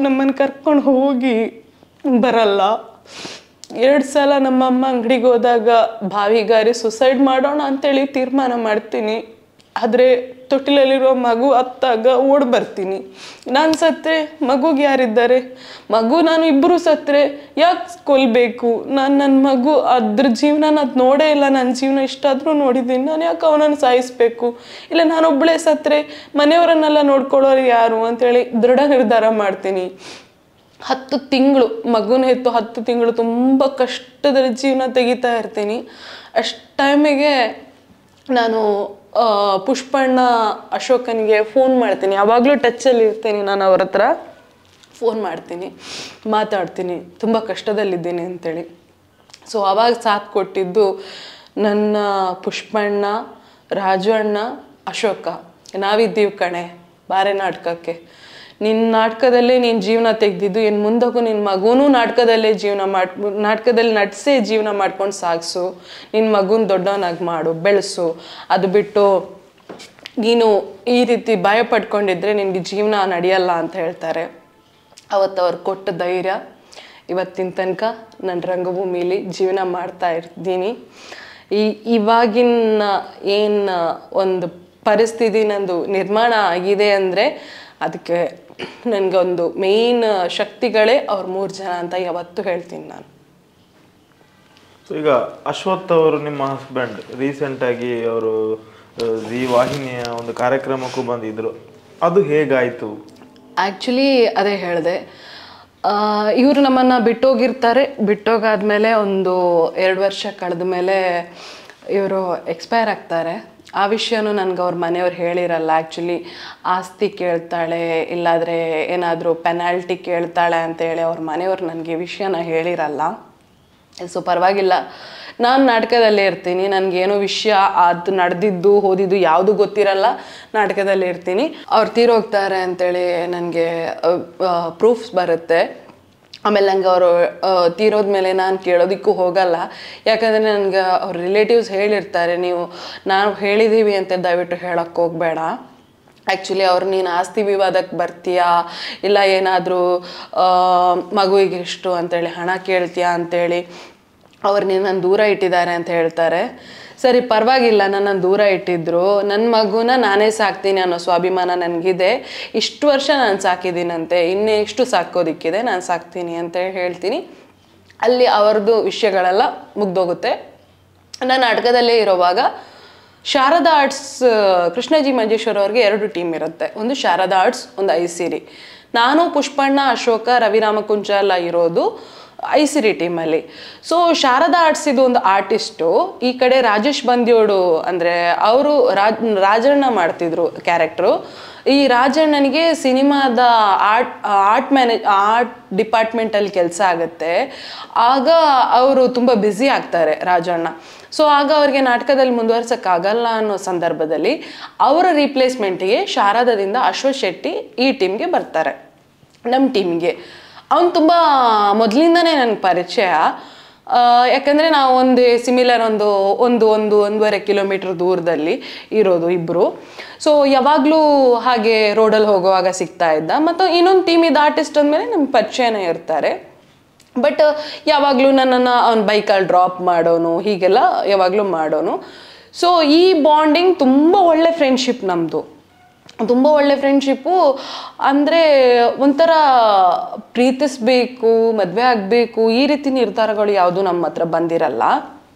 ನಮ್ಮನ್ನು ಕರ್ಕೊಂಡು ಹೋಗಿ. ಬರಲ್ಲ. 2 ಸಲ ನಮ್ಮಮ್ಮ ಅಂಗಡಿಗೆ ಹೋದಾಗ ಬಾವಿಗಾರಿ ಸುಸೈಡ್ ಮಾಡೋಣ ಅಂತೇಳಿ ತೀರ್ಮಾನ ಮಾಡ್ತೀನಿ. ಆದರೆ ತೊಟ್ಟಿಲಲ್ಲಿರೋ ಮಗು ಅತ್ತಾಗ ಓಡಿ ಬರ್ತೀನಿ. ನಾನು ಸತ್ತರೆ ಮಗುಗೆ ಯಾರಿದ್ದಾರೆ? ನಾನು ಇಬ್ಬರು ಸತ್ತರೆ ಯಾಕೆ ಕೊಲ್ಲಬೇಕು? ನನ್ನ ಮಗು ಅದ್ರ ಜೀವನ ಅದು ನೋಡೇ ಇಲ್ಲ. ನನ್ನ ಜೀವನ ಇಷ್ಟಾದರೂ ನೋಡಿದ್ದೀನಿ, ನಾನು ಯಾಕೆ ಅವನನ್ನು ಸಾಯಿಸ್ಬೇಕು? ಇಲ್ಲ ನಾನೊಬ್ಬಳೇ ಸತ್ತರೆ ಮನೆಯವರನ್ನೆಲ್ಲ ನೋಡ್ಕೊಳ್ಳೋರು ಯಾರು ಅಂತೇಳಿ ದೃಢ ನಿರ್ಧಾರ ಮಾಡ್ತೀನಿ. 10 ತಿಂಗಳು ಮಗುನ ಹೆತ್ತು 10 ತಿಂಗಳು ತುಂಬ ಕಷ್ಟದಲ್ಲಿ ಜೀವನ ತೆಗಿತಾ ಇರ್ತೀನಿ. ಅಷ್ಟು ಟೈಮಿಗೆ ನಾನು ಪುಷ್ಪಣ್ಣ ಅಶೋಕನಿಗೆ ಫೋನ್ ಮಾಡ್ತೀನಿ. ಯಾವಾಗಲೂ ಟಚ್ಚಲ್ಲಿ ಇರ್ತೀನಿ ನಾನು ಅವ್ರ ಹತ್ರ. ಫೋನ್ ಮಾಡ್ತೀನಿ, ಮಾತಾಡ್ತೀನಿ, ತುಂಬ ಕಷ್ಟದಲ್ಲಿದ್ದೀನಿ ಅಂತೇಳಿ. ಸೊ ಆವಾಗ ಸಾಥ್ ಕೊಟ್ಟಿದ್ದು ನನ್ನ ಪುಷ್ಪಣ್ಣ, ರಾಜು ಅಣ್ಣ, ಅಶೋಕ. ನಾವಿದ್ದೀವಿ ಕಣೆ, ಬಾರೆ ನಾಟಕಕ್ಕೆ, ನಿನ್ನ ನಾಟಕದಲ್ಲೇ ನೀನು ಜೀವನ ತೆಗೆದಿದ್ದು, ಇನ್ನು ಮುಂದಕ್ಕೂ ನಿನ್ನ ಮಗುನೂ ನಾಟಕದಲ್ಲೇ ನಾಟಕದಲ್ಲಿ ನಟಿಸೇ ಜೀವನ ಮಾಡ್ಕೊಂಡು ಸಾಗಿಸು, ನಿನ್ನ ಮಗುನ ದೊಡ್ಡವನಾಗಿ ಮಾಡು, ಬೆಳೆಸು. ಅದು ಬಿಟ್ಟು ನೀನು ಈ ರೀತಿ ಭಯ ಪಡ್ಕೊಂಡಿದ್ರೆ ನಿನಗೆ ಜೀವನ ನಡೆಯಲ್ಲ ಅಂತ ಹೇಳ್ತಾರೆ. ಅವತ್ತು ಅವ್ರು ಕೊಟ್ಟ ಧೈರ್ಯ ಇವತ್ತಿನ ತನಕ ನನ್ನ ರಂಗಭೂಮಿಲಿ ಜೀವನ ಮಾಡ್ತಾ ಇರ್ತೀನಿ. ಇವಾಗಿನ ಏನು ಒಂದು ಪರಿಸ್ಥಿತಿ ನಂದು ನಿರ್ಮಾಣ ಆಗಿದೆ ಅಂದರೆ ಅದಕ್ಕೆ ನನಗೊಂದು ಮೇನ್ ಶಕ್ತಿಗಳೇ ಅವ್ರು 3 ಜನ ಅಂತ ಯಾವತ್ತೂ ಹೇಳ್ತೀನಿ ನಾನು. ಸೊ ಈಗ ಅಶ್ವಥ್ ಅವರು ನಿಮ್ಮ ಹಸ್ಬೆಂಡ್ ರೀಸೆಂಟಾಗಿ ಅವರು ಈ ವಾಹಿನಿಯ ಒಂದು ಕಾರ್ಯಕ್ರಮಕ್ಕೂ ಬಂದಿದ್ರು, ಅದು ಹೇಗಾಯಿತು? ಆ್ಯಕ್ಚುಲಿ ಅದೇ ಹೇಳಿದೆ, ಇವರು ನಮ್ಮನ್ನು ಬಿಟ್ಟೋಗಿರ್ತಾರೆ. ಬಿಟ್ಟೋಗಾದ್ಮೇಲೆ ಒಂದು 2 ವರ್ಷ ಕಳೆದ ಮೇಲೆ ಇವರು ಎಕ್ಸ್ಪೈರ್ ಆಗ್ತಾರೆ. ಆ ವಿಷಯನೂ ನನಗೆ ಅವ್ರ ಮನೆಯವ್ರು ಹೇಳಿರಲ್ಲ. ಆ್ಯಕ್ಚುಲಿ ಆಸ್ತಿ ಕೇಳ್ತಾಳೆ, ಇಲ್ಲಾದರೆ ಏನಾದರೂ ಪೆನಾಲ್ಟಿ ಕೇಳ್ತಾಳೆ ಅಂತೇಳಿ ಅವ್ರ ಮನೆಯವ್ರು ನನಗೆ ವಿಷಯನ ಹೇಳಿರಲ್ಲ. ಸೊ ಪರವಾಗಿಲ್ಲ, ನಾನು ನಾಟಕದಲ್ಲೇ ಇರ್ತೀನಿ. ನನಗೇನೋ ವಿಷಯ ಅದು ನಡೆದಿದ್ದು ಹೋದಿದ್ದು ಯಾವುದೂ ಗೊತ್ತಿರಲ್ಲ, ನಾಟಕದಲ್ಲೇ ಇರ್ತೀನಿ. ಅವ್ರು ತೀರೋಗ್ತಾರೆ ಅಂತೇಳಿ ನನಗೆ ಪ್ರೂಫ್ಸ್ ಬರುತ್ತೆ. ಆಮೇಲೆ ನಂಗೆ ಅವರು ತೀರೋದ್ಮೇಲೆ ನಾನು ಕೇಳೋದಕ್ಕೂ ಹೋಗಲ್ಲ. ಯಾಕಂದರೆ ನನಗೆ ಅವ್ರ ರಿಲೇಟಿವ್ಸ್ ಹೇಳಿರ್ತಾರೆ, ನಾವು ಹೇಳಿದ್ದೀವಿ ಅಂತ ದಯವಿಟ್ಟು ಹೇಳೋಕ್ಕೆ ಹೋಗಬೇಡ. ಆ್ಯಕ್ಚುಲಿ ಅವ್ರು ನೀನು ಆಸ್ತಿ ವಿವಾದಕ್ಕೆ ಬರ್ತೀಯಾ, ಇಲ್ಲ ಏನಾದರೂ ಮಗುವಿಗೆ ಎಷ್ಟು ಅಂತೇಳಿ ಹಣ ಕೇಳ್ತೀಯಾ ಅಂತೇಳಿ ಅವ್ರು ನನ್ನನ್ನು ದೂರ ಇಟ್ಟಿದ್ದಾರೆ ಅಂತ ಹೇಳ್ತಾರೆ. ಸರಿ ಪರವಾಗಿಲ್ಲ, ನನ್ನನ್ನು ದೂರ ಇಟ್ಟಿದ್ರು, ನನ್ನ ಮಗುನ ನಾನೇ ಸಾಕ್ತೀನಿ ಅನ್ನೋ ಸ್ವಾಭಿಮಾನ ನನಗಿದೆ. ಇಷ್ಟು ವರ್ಷ ನಾನು ಸಾಕಿದ್ದೀನಂತೆ, ಇನ್ನೂ ಎಷ್ಟು ಸಾಕೋದಿಕ್ಕಿದೆ, ನಾನು ಸಾಕ್ತೀನಿ ಅಂತ ಹೇಳ್ತೀನಿ. ಅಲ್ಲಿ ಅವ್ರದ್ದು ವಿಷಯಗಳೆಲ್ಲ ಮುಗ್ದೋಗುತ್ತೆ. ನಾನು ನಾಟಕದಲ್ಲೇ ಇರೋವಾಗ ಶಾರದಾ ಆರ್ಟ್ಸ್ ಕೃಷ್ಣಜಿ ಮಂಜೇಶ್ವರ್ ಅವ್ರಿಗೆ 2 ಟೀಮ್ ಇರುತ್ತೆ, ಒಂದು ಶಾರದಾ ಆರ್ಟ್ಸ್, ಒಂದು ಐಸಿರಿ. ನಾನು ಪುಷ್ಪಣ್ಣ, ಅಶೋಕ, ರವಿರಾಮ ಕುಂಚಾಲ ಇರೋದು ಐಸಿರಿ ಟೀಮಲ್ಲಿ. ಸೊ ಶಾರದಾ ಆರ್ಟ್ಸ್ ಇದು ಒಂದು ಆರ್ಟಿಸ್ಟು, ಈ ಕಡೆ ರಾಜೇಶ್ ಬಂದ್ಯೋಡು ಅಂದರೆ ಅವರು ರಾಜಣ್ಣ ಮಾಡ್ತಿದ್ರು ಕ್ಯಾರೆಕ್ಟ್ರು. ಈ ರಾಜಣ್ಣನಿಗೆ ಸಿನಿಮಾದ ಆರ್ಟ್ ಡಿಪಾರ್ಟ್ಮೆಂಟಲ್ಲಿ ಕೆಲಸ ಆಗುತ್ತೆ. ಆಗ ಅವರು ತುಂಬ ಬ್ಯುಸಿ ಆಗ್ತಾರೆ ರಾಜಣ್ಣ. ಸೊ ಆಗ ಅವ್ರಿಗೆ ನಾಟಕದಲ್ಲಿ ಮುಂದುವರ್ಸೋಕ್ಕಾಗಲ್ಲ ಅನ್ನೋ ಸಂದರ್ಭದಲ್ಲಿ ಅವರ ರೀಪ್ಲೇಸ್ಮೆಂಟಿಗೆ ಶಾರದಾದಿಂದ ಅಶ್ವಥ್ ಶೆಟ್ಟಿ ಈ ಟೀಮ್ಗೆ ಬರ್ತಾರೆ, ನಮ್ಮ ಟೀಮ್ಗೆ. ಅವನು ತುಂಬ ಮೊದಲಿಂದನೇ ನನಗೆ ಪರಿಚಯ. ಯಾಕಂದರೆ ನಾವು ಒಂದು ಸಿಮಿಲರ್ ಒಂದೂವರೆ ಕಿಲೋಮೀಟ್ರ್ ದೂರದಲ್ಲಿ ಇರೋದು ಇಬ್ಬರು. ಸೊ ಯಾವಾಗಲೂ ಹಾಗೆ ರೋಡಲ್ಲಿ ಹೋಗುವಾಗ ಸಿಗ್ತಾ ಇದ್ದ. ಮತ್ತು ಇನ್ನೊಂದು ಟೀಮ್ ಇದು ಆರ್ಟಿಸ್ಟ್ ಅಂದಮೇಲೆ ನಮ್ಗೆ ಪರಿಚಯನೇ ಇರ್ತಾರೆ. ಬಟ್ ಯಾವಾಗಲೂ ನನ್ನನ್ನು ಅವ್ನ ಬೈಕಲ್ಲಿ ಡ್ರಾಪ್ ಮಾಡೋನು, ಹೀಗೆಲ್ಲ ಯಾವಾಗಲೂ ಮಾಡೋನು. ಸೊ ಈ ಬಾಂಡಿಂಗ್ ತುಂಬ ಒಳ್ಳೆ ಫ್ರೆಂಡ್ಶಿಪ್ ನಮ್ಮದು, ತುಂಬ ಒಳ್ಳೆ ಫ್ರೆಂಡ್ಶಿಪ್ಪು. ಅಂದರೆ ಒಂಥರ ಪ್ರೀತಿಸ್ಬೇಕು, ಮದುವೆ ಆಗಬೇಕು, ಈ ರೀತಿ ನಿರ್ಧಾರಗಳು ಯಾವುದೂ ನಮ್ಮ ಹತ್ರ ಬಂದಿರಲ್ಲ.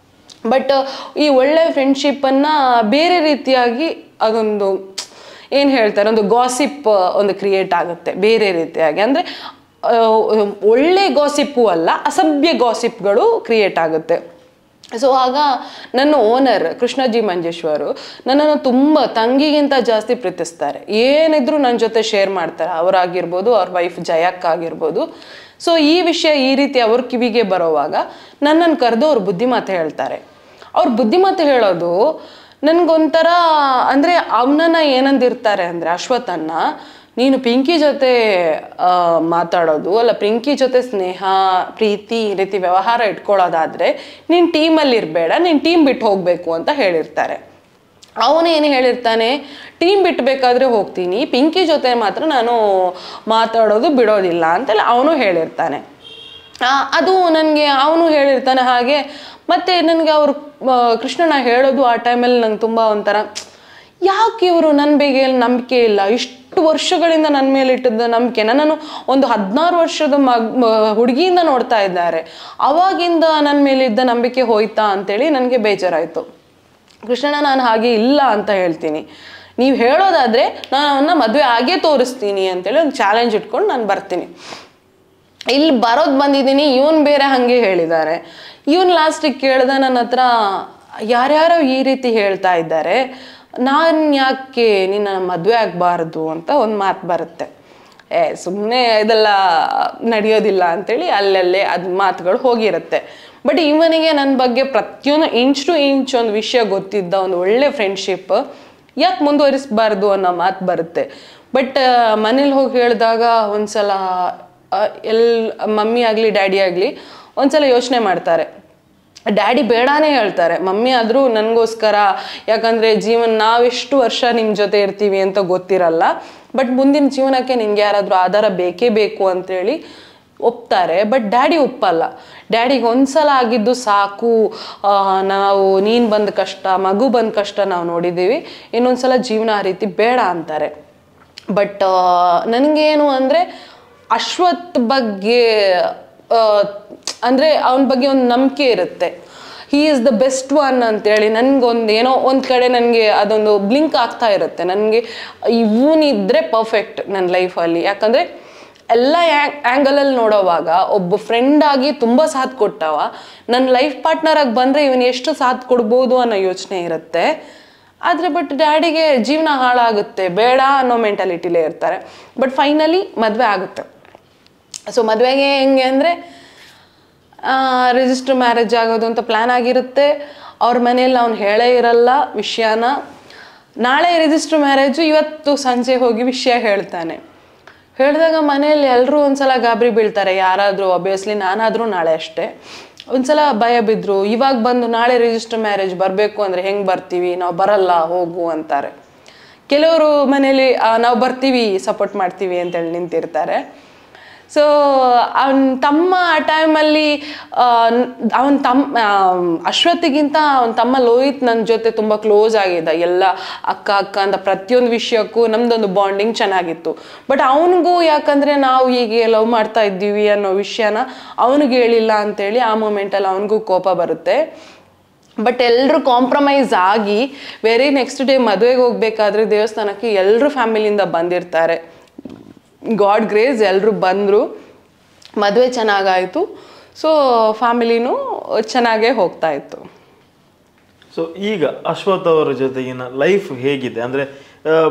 ಬಟ್ ಈ ಒಳ್ಳೆ ಫ್ರೆಂಡ್ಶಿಪ್ಪನ್ನು ಬೇರೆ ರೀತಿಯಾಗಿ ಅದೊಂದು ಏನು ಹೇಳ್ತಾರೆ, ಒಂದು ಗಾಸಿಪ್ ಒಂದು ಕ್ರಿಯೇಟ್ ಆಗುತ್ತೆ ಬೇರೆ ರೀತಿಯಾಗಿ. ಅಂದರೆ ಒಳ್ಳೆ ಗಾಸಿಪ್ಪು ಅಲ್ಲ, ಅಸಭ್ಯ ಗಾಸಿಪ್ಗಳು ಕ್ರಿಯೇಟ್ ಆಗುತ್ತೆ. ಸೊ ಆಗ ನನ್ನ ಓನರ್ ಕೃಷ್ಣಜಿ ಮಂಜೇಶ್ವರು ನನ್ನನ್ನು ತುಂಬ ತಂಗಿಗಿಂತ ಜಾಸ್ತಿ ಪ್ರೀತಿಸ್ತಾರೆ. ಏನಿದ್ರು ನನ್ನ ಜೊತೆ ಶೇರ್ ಮಾಡ್ತಾರೆ, ಅವರಾಗಿರ್ಬೋದು, ಅವ್ರ ವೈಫ್ ಜಯಕ್ಕ ಆಗಿರ್ಬೋದು. ಸೊ ಈ ವಿಷಯ ಈ ರೀತಿ ಅವ್ರ ಕಿವಿಗೆ ಬರೋವಾಗ ನನ್ನನ್ನು ಕರೆದು ಅವ್ರ ಬುದ್ಧಿಮಾತು ಹೇಳ್ತಾರೆ. ಅವ್ರ ಬುದ್ಧಿಮಾತು ಹೇಳೋದು ನನಗೊಂಥರ, ಅಂದರೆ ಅವನನ್ನು ಏನಂದಿರ್ತಾರೆ ಅಂದರೆ, ಅಶ್ವಥನ್ನ ನೀನು ಪಿಂಕಿ ಜೊತೆ ಮಾತಾಡೋದು ಅಲ್ಲ, ಪಿಂಕಿ ಜೊತೆ ಸ್ನೇಹ ಪ್ರೀತಿ ಈ ರೀತಿ ವ್ಯವಹಾರ ಇಟ್ಕೊಳ್ಳೋದಾದರೆ ನೀನು ಟೀಮಲ್ಲಿ ಇರಬೇಡ, ನೀನು ಟೀಮ್ ಬಿಟ್ಟು ಹೋಗಬೇಕು ಅಂತ ಹೇಳಿರ್ತಾರೆ. ಅವನೇನು ಹೇಳಿರ್ತಾನೆ, ಟೀಮ್ ಬಿಟ್ಟಬೇಕಾದ್ರೆ ಹೋಗ್ತೀನಿ, ಪಿಂಕಿ ಜೊತೆ ಮಾತ್ರ ನಾನು ಮಾತಾಡೋದು ಬಿಡೋದಿಲ್ಲ ಅಂತೆಲ್ಲ ಅವನು ಹೇಳಿರ್ತಾನೆ. ಅದು ನನಗೆ ಅವನು ಹೇಳಿರ್ತಾನೆ ಹಾಗೆ. ಮತ್ತು ನನಗೆ ಅವರು ಕೃಷ್ಣಣ್ಣ ಹೇಳೋದು ಆ ಟೈಮಲ್ಲಿ ನಂಗೆ ತುಂಬ ಒಂಥರ, ಯಾಕೆ ಇವರು ನನ್ನ ಬಗ್ಗೆ ನಂಬಿಕೆ ಇಲ್ಲ, ಇಷ್ಟು ವರ್ಷಗಳಿಂದ ನನ್ನ ಮೇಲೆ ಇಟ್ಟಿದ್ದ ನಂಬಿಕೆ ನನ್ನನ್ನು ಒಂದು 16 ವರ್ಷದ ಹುಡುಗಿಯಿಂದ ನೋಡ್ತಾ ಇದ್ದಾರೆ, ಅವಾಗಿಂದ ನನ್ನ ಮೇಲಿದ್ದ ನಂಬಿಕೆ ಹೋಯ್ತಾ ಅಂತೇಳಿ ನನಗೆ ಬೇಜಾರಾಯಿತು. ಕೃಷ್ಣಣ್ಣ ನಾನು ಹಾಗೆ ಇಲ್ಲ ಅಂತ ಹೇಳ್ತೀನಿ, ನೀವು ಹೇಳೋದಾದರೆ ನಾನು ಅವನ್ನ ಮದುವೆ ಆಗೇ ತೋರಿಸ್ತೀನಿ ಅಂತೇಳಿ ಒಂದು ಚಾಲೆಂಜ್ ಇಟ್ಕೊಂಡು ನಾನು ಬರ್ತೀನಿ. ಇಲ್ಲಿ ಬರೋದು ಬಂದಿದ್ದೀನಿ, ಇವನು ಬೇರೆ ಹಾಗೆ ಹೇಳಿದ್ದಾರೆ. ಇವನು ಲಾಸ್ಟಿಗೆ ಕೇಳ್ದ ನನ್ನ ಹತ್ರ, ಯಾರ್ಯಾರೋ ಈ ರೀತಿ ಹೇಳ್ತಾ ಇದ್ದಾರೆ, ನಾನು ಯಾಕೆ ನಿನ್ನ ಮದುವೆ ಆಗಬಾರ್ದು ಅಂತ ಒಂದು ಮಾತು ಬರುತ್ತೆ. ಸುಮ್ಮನೆ ಇದೆಲ್ಲ ನಡೆಯೋದಿಲ್ಲ ಅಂತೇಳಿ ಅಲ್ಲಲ್ಲೇ ಅದು ಮಾತುಗಳು ಹೋಗಿರುತ್ತೆ. ಬಟ್ ಇವನಿಗೆ ನನ್ನ ಬಗ್ಗೆ ಪ್ರತಿಯೊಂದು ಇಂಚ್ ಟು ಇಂಚ್ ಒಂದು ವಿಷಯ ಗೊತ್ತಿದ್ದ ಒಂದು ಒಳ್ಳೆ ಫ್ರೆಂಡ್ಶಿಪ್, ಯಾಕೆ ಮುಂದುವರಿಸಬಾರ್ದು ಅನ್ನೋ ಮಾತು ಬರುತ್ತೆ. ಬಟ್ ಮನೇಲಿ ಹೋಗಿ ಹೇಳಿದಾಗ ಒಂದ್ಸಲ ಮಮ್ಮಿ ಆಗಲಿ ಡ್ಯಾಡಿ ಆಗಲಿ ಒಂದ್ಸಲ ಯೋಚನೆ ಮಾಡ್ತಾರೆ. ಡ್ಯಾಡಿ ಬೇಡಾನೇ ಹೇಳ್ತಾರೆ, ಮಮ್ಮಿ ಆದರೂ ನನಗೋಸ್ಕರ, ಯಾಕಂದರೆ ನಾವೆಷ್ಟು ವರ್ಷ ನಿಮ್ಮ ಜೊತೆ ಇರ್ತೀವಿ ಅಂತ ಗೊತ್ತಿರಲ್ಲ, ಬಟ್ ಮುಂದಿನ ಜೀವನಕ್ಕೆ ನಿನ್ಗೆ ಯಾರಾದರೂ ಆಧಾರ ಬೇಕೇ ಬೇಕು ಅಂತೇಳಿ ಒಪ್ತಾರೆ. ಬಟ್ ಡ್ಯಾಡಿ ಒಪ್ಪಲ್ಲ. ಡ್ಯಾಡಿಗೆ ಒಂದ್ಸಲ ಆಗಿದ್ದು ಸಾಕು, ನೀನು ಬಂದ ಕಷ್ಟ, ಮಗು ಬಂದ ಕಷ್ಟ ನಾವು ನೋಡಿದ್ದೀವಿ, ಇನ್ನೊಂದ್ಸಲ ಜೀವನ ಆ ರೀತಿ ಬೇಡ ಅಂತಾರೆ. ಬಟ್ ನನಗೇನು ಅಂದರೆ ಅಶ್ವಥ್ ಬಗ್ಗೆ ಅಂದರೆ ಅವನ ಬಗ್ಗೆ ಒಂದು ನಂಬಿಕೆ ಇರುತ್ತೆ, he is the best one ಅಂತೇಳಿ. ನನಗೊಂದು ಏನೋ ಒಂದು ಕಡೆ ನನಗೆ ಅದೊಂದು ಬ್ಲಿಂಕ್ ಆಗ್ತಾ ಇರುತ್ತೆ, ನನಗೆ ಇವನಿದ್ರೆ ಪರ್ಫೆಕ್ಟ್ ನನ್ನ ಲೈಫಲ್ಲಿ. ಯಾಕಂದರೆ ಎಲ್ಲ ಆ್ಯಂಗಲಲ್ಲಿ ನೋಡೋವಾಗ ಒಬ್ಬ ಫ್ರೆಂಡಾಗಿ ತುಂಬ ಸಾಥ್ ಕೊಟ್ಟವ, ನನ್ನ ಲೈಫ್ ಪಾರ್ಟ್ನರಾಗಿ ಬಂದರೆ ಇವನು ಎಷ್ಟು ಸಾಥ್ ಕೊಡ್ಬೋದು ಅನ್ನೋ ಯೋಚನೆ ಇರುತ್ತೆ. ಆದರೆ ಬಟ್ ಡ್ಯಾಡಿಗೆ ಜೀವನ ಹಾಳಾಗುತ್ತೆ, ಬೇಡ ಅನ್ನೋ ಮೆಂಟಾಲಿಟಿಲೇ ಇರ್ತಾರೆ. ಬಟ್ ಫೈನಲಿ ಮದುವೆ ಆಗುತ್ತೆ. ಸೊ ಮದುವೆಗೆ ಹೆಂಗೆ ಅಂದರೆ ರಿಜಿಸ್ಟರ್ ಮ್ಯಾರೇಜ್ ಆಗೋದು ಅಂತ ಪ್ಲ್ಯಾನ್ ಆಗಿರುತ್ತೆ. ಅವ್ರ ಮನೇಲಿ ಅವ್ನು ಹೇಳೇ ಇರಲ್ಲ ವಿಷಯನ. ನಾಳೆ ರಿಜಿಸ್ಟರ್ ಮ್ಯಾರೇಜು, ಇವತ್ತು ಸಂಜೆ ಹೋಗಿ ವಿಷಯ ಹೇಳ್ತಾನೆ. ಹೇಳಿದಾಗ ಮನೇಲಿ ಎಲ್ಲರೂ ಒಂದ್ಸಲ ಗಾಬರಿ ಬೀಳ್ತಾರೆ, ಯಾರಾದರೂ ಆಬ್ವಿಯಸ್ಲಿ ನಾನಾದರೂ ನಾಳೆ ಅಷ್ಟೇ ಒಂದ್ಸಲ ಭಯ ಬಿದ್ದರು. ಇವಾಗ ಬಂದು ನಾಳೆ ರಿಜಿಸ್ಟರ್ ಮ್ಯಾರೇಜ್ ಬರಬೇಕು ಅಂದರೆ ಹೆಂಗೆ ಬರ್ತೀವಿ, ನಾವು ಬರಲ್ಲ ಹೋಗು ಅಂತಾರೆ. ಕೆಲವರು ಮನೇಲಿ ನಾವು ಬರ್ತೀವಿ ಸಪೋರ್ಟ್ ಮಾಡ್ತೀವಿ ಅಂತೇಳಿ ನಿಂತಿರ್ತಾರೆ. ಸೊ ಅವನ ತಮ್ಮ ಆ ಟೈಮಲ್ಲಿ ಅಶ್ವಥಿಗಿಂತ ಅವನ ತಮ್ಮ ಲೋಹಿತ್ ನನ್ನ ಜೊತೆ ತುಂಬ ಕ್ಲೋಸ್ ಆಗಿದ್ದ. ಎಲ್ಲ ಅಕ್ಕ ಅಂತ ಪ್ರತಿಯೊಂದು ವಿಷಯಕ್ಕೂ ನಮ್ದೊಂದು ಬಾಂಡಿಂಗ್ ಚೆನ್ನಾಗಿತ್ತು. ಬಟ್ ಅವನಿಗೂ ಯಾಕಂದರೆ ನಾವು ಹೀಗೆ ಲವ್ ಮಾಡ್ತಾ ಇದ್ದೀವಿ ಅನ್ನೋ ವಿಷಯನ ಅವನಿಗೆ ಹೇಳಿಲ್ಲ ಅಂತೇಳಿ ಆ ಮೂಮೆಂಟಲ್ಲಿ ಅವನಿಗೂ ಕೋಪ ಬರುತ್ತೆ. ಬಟ್ ಎಲ್ಲರೂ ಕಾಂಪ್ರಮೈಸ್ ಆಗಿ ವೆರಿ ನೆಕ್ಸ್ಟ್ ಡೇ ಮದುವೆಗೆ ಹೋಗ್ಬೇಕಾದ್ರೆ ದೇವಸ್ಥಾನಕ್ಕೆ ಎಲ್ಲರೂ ಫ್ಯಾಮಿಲಿಯಿಂದ ಬಂದಿರ್ತಾರೆ. ಗಾಡ್ ಗ್ರೇಸ್ ಎಲ್ಲರೂ ಬಂದರು, ಮದುವೆ ಚೆನ್ನಾಗಾಯಿತು. ಸೊ ಫ್ಯಾಮಿಲಿನೂ ಚೆನ್ನಾಗೇ ಹೋಗ್ತಾ ಇತ್ತು. ಸೊ ಈಗ ಅಶ್ವಥ್ ಅವರ ಜೊತೆಗಿನ ಲೈಫ್ ಹೇಗಿದೆ? ಅಂದರೆ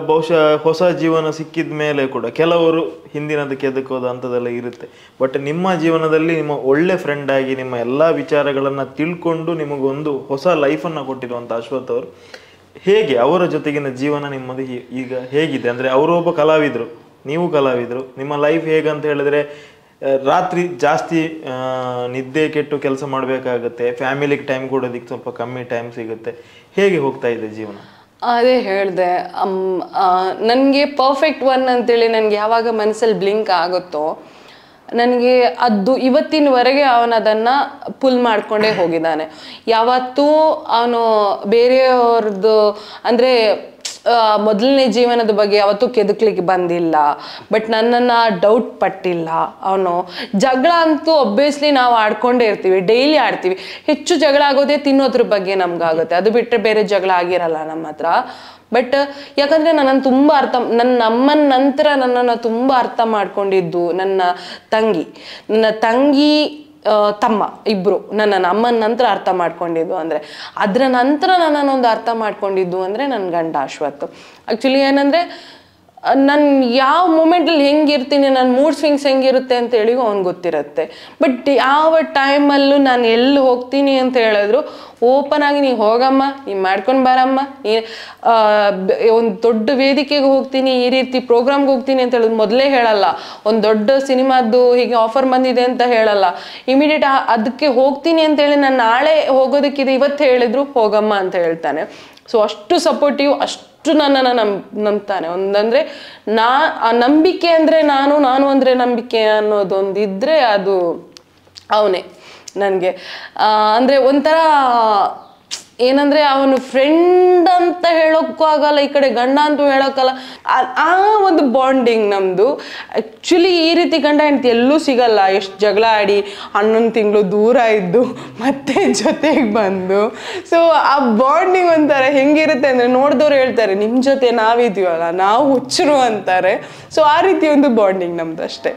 ಬಹುಶಃ ಹೊಸ ಜೀವನ ಸಿಕ್ಕಿದ ಮೇಲೆ ಕೂಡ ಕೆಲವರು ಹಿಂದಿನದಕ್ಕೆ ಎದಕ್ಕೋದು ಅಂಥದ್ದೆಲ್ಲ ಇರುತ್ತೆ. ಬಟ್ ನಿಮ್ಮ ಜೀವನದಲ್ಲಿ ನಿಮ್ಮ ಒಳ್ಳೆ ಫ್ರೆಂಡ್ ಆಗಿ ನಿಮ್ಮ ಎಲ್ಲ ವಿಚಾರಗಳನ್ನು ತಿಳ್ಕೊಂಡು ನಿಮಗೊಂದು ಹೊಸ ಲೈಫನ್ನು ಕೊಟ್ಟಿರುವಂಥ ಅಶ್ವಥ್ ಅವರು, ಹೇಗೆ ಅವರ ಜೊತೆಗಿನ ಜೀವನ ನಿಮ್ಮದು ಈಗ ಹೇಗಿದೆ? ಅಂದರೆ ಅವರು ಒಬ್ಬ ಕಲಾವಿದರು, ನೀವು ಕಲಾವಿದರು, ನಿಮ್ಮ ಲೈಫ್ ಹೇಗಂತ ಹೇಳಿದ್ರೆ ರಾತ್ರಿ ಜಾಸ್ತಿ ನಿದ್ದೆ ಕೆಟ್ಟು ಕೆಲಸ ಮಾಡಬೇಕಾಗತ್ತೆ, ಫ್ಯಾಮಿಲಿಗೆ ಟೈಮ್ ಕೊಡೋದಕ್ಕೆ ಸ್ವಲ್ಪ ಕಮ್ಮಿ ಟೈಮ್ ಸಿಗುತ್ತೆ. ಹೇಗೆ ಹೋಗ್ತಾ ಇದೆ ಜೀವನ? ಅದೇ ಹೇಳಿದೆ, ನನಗೆ ಪರ್ಫೆಕ್ಟ್ ಒನ್ ಅಂತೇಳಿ ನನಗೆ ಯಾವಾಗ ಮನಸ್ಸಲ್ಲಿ ಬ್ಲಿಂಕ್ ಆಗುತ್ತೋ ನನಗೆ ಅದು ಇವತ್ತಿನವರೆಗೆ ಅವನು ಅದನ್ನು ಪುಲ್ ಮಾಡ್ಕೊಂಡೇ ಹೋಗಿದ್ದಾನೆ. ಯಾವತ್ತೂ ಅವನು ಬೇರೆಯವ್ರದ್ದು ಅಂದರೆ ಮೊದಲನೇ ಜೀವನದ ಬಗ್ಗೆ ಯಾವತ್ತೂ ಕೆದಕ್ಲಿಕ್ಕೆ ಬಂದಿಲ್ಲ. ಬಟ್ ನನ್ನನ್ನು ಡೌಟ್ ಪಟ್ಟಿಲ್ಲ ಅವನು. ಜಗಳ ಅಂತೂ ಒಬ್ವಿಯಸ್ಲಿ ನಾವು ಆಡ್ಕೊಂಡೇ ಇರ್ತೀವಿ, ಡೈಲಿ ಆಡ್ತೀವಿ. ಹೆಚ್ಚು ಜಗಳ ಆಗೋದೇ ತಿನ್ನೋದ್ರ ಬಗ್ಗೆ ನಮ್ಗಾಗುತ್ತೆ, ಅದು ಬಿಟ್ಟರೆ ಬೇರೆ ಜಗಳ ಆಗಿರಲ್ಲ ನಮ್ಮ ಹತ್ರ. ಬಟ್ ಯಾಕಂದರೆ ನನ್ನನ್ನು ತುಂಬ ನನ್ನ ಅಮ್ಮನ ನಂತರ ನನ್ನನ್ನು ತುಂಬ ಅರ್ಥ ಮಾಡ್ಕೊಂಡಿದ್ದು ನನ್ನ ತಂಗಿ ತಮ್ಮ ಇಬ್ಬರು ನನ್ನ ಅಮ್ಮನ ನಂತರ ಅರ್ಥ ಮಾಡ್ಕೊಂಡಿದ್ದು. ಅಂದರೆ ಅದರ ನಂತರ ನನ್ನನ್ನೊಂದು ಅರ್ಥ ಮಾಡ್ಕೊಂಡಿದ್ದು ಅಂದರೆ ನನ್ನ ಗಂಡ ಅಶ್ವಥ್. ಆ್ಯಕ್ಚುಲಿ ಏನಂದರೆ ನಾನು ಯಾವ ಮೂಮೆಂಟಲ್ಲಿ ಹೆಂಗಿರ್ತೀನಿ, ನನ್ನ ಮೂಡ್ ಸ್ವಿಂಗ್ಸ್ ಹೆಂಗಿರುತ್ತೆ ಅಂತೇಳಿ ಅವ್ನಿಗೆ ಗೊತ್ತಿರುತ್ತೆ. ಬಟ್ ಯಾವ ಟೈಮಲ್ಲೂ ನಾನು ಎಲ್ಲಿ ಹೋಗ್ತೀನಿ ಅಂತ ಹೇಳಿದ್ರು ಓಪನ್ ಆಗಿ ನೀನು ಹೋಗಮ್ಮ, ನೀನು ಮಾಡ್ಕೊಂಡು ಬರಮ್ಮ, ನೀನು ಒಂದು ದೊಡ್ಡ ವೇದಿಕೆಗೆ ಹೋಗ್ತೀನಿ, ಈ ರೀತಿ ಪ್ರೋಗ್ರಾಮ್ಗೆ ಹೋಗ್ತೀನಿ ಅಂತ ಹೇಳೋದು ಮೊದಲೇ ಹೇಳಲ್ಲ. ಒಂದು ದೊಡ್ಡ ಸಿನಿಮಾದ್ದು ಹೀಗೆ ಆಫರ್ ಬಂದಿದೆ ಅಂತ ಹೇಳಲ್ಲ. ಇಮಿಡಿಯೇಟ್ ಅದಕ್ಕೆ ಹೋಗ್ತೀನಿ ಅಂತೇಳಿ ನಾನು ನಾಳೆ ಹೋಗೋದಕ್ಕಿದೆ ಇವತ್ತು ಹೇಳಿದ್ರು ಹೋಗಮ್ಮ ಅಂತ ಹೇಳ್ತಾನೆ. ಸೊ ಅಷ್ಟು ಸಪೋರ್ಟಿವ್, ಅಷ್ಟು ನನ್ನನ್ನು ನಂಬ್ತಾನೆ. ಒಂದಂದರೆ ಆ ನಂಬಿಕೆ ಅಂದರೆ ನಾನು ಅಂದರೆ ನಂಬಿಕೆ ಅನ್ನೋದೊಂದಿದ್ರೆ ಅದು ಅವನೇ ನನಗೆ. ಅಂದರೆ ಒಂಥರ ಏನಂದರೆ ಅವನು ಫ್ರೆಂಡ್ ಅಂತ ಹೇಳೋಕ್ಕೂ ಆಗಲ್ಲ, ಈ ಕಡೆ ಗಂಡ ಅಂತೂ ಹೇಳೋಕ್ಕಲ್ಲ. ಆ ಒಂದು ಬಾಂಡಿಂಗ್ ನಮ್ಮದು. ಆ್ಯಕ್ಚುಲಿ ಈ ರೀತಿ ಗಂಡ ಹೆಂಡತಿ ಎಲ್ಲೂ ಸಿಗಲ್ಲ. ಎಷ್ಟು ಜಗಳ ಆಡಿ 11 ತಿಂಗಳು ದೂರ ಇದ್ದು ಮತ್ತೆ ಜೊತೆಗೆ ಬಂದು, ಸೊ ಆ ಬಾಂಡಿಂಗ್ ಒಂಥರ ಹೆಂಗಿರುತ್ತೆ ಅಂದರೆ ನೋಡಿದವ್ರು ಹೇಳ್ತಾರೆ ನಿಮ್ಮ ಜೊತೆ ನಾವಿದೀವಲ್ಲ ನಾವು ಹುಚ್ಚರು ಅಂತಾರೆ. ಸೊ ಆ ರೀತಿ ಒಂದು ಬಾಂಡಿಂಗ್ ನಮ್ಮದು ಅಷ್ಟೇ.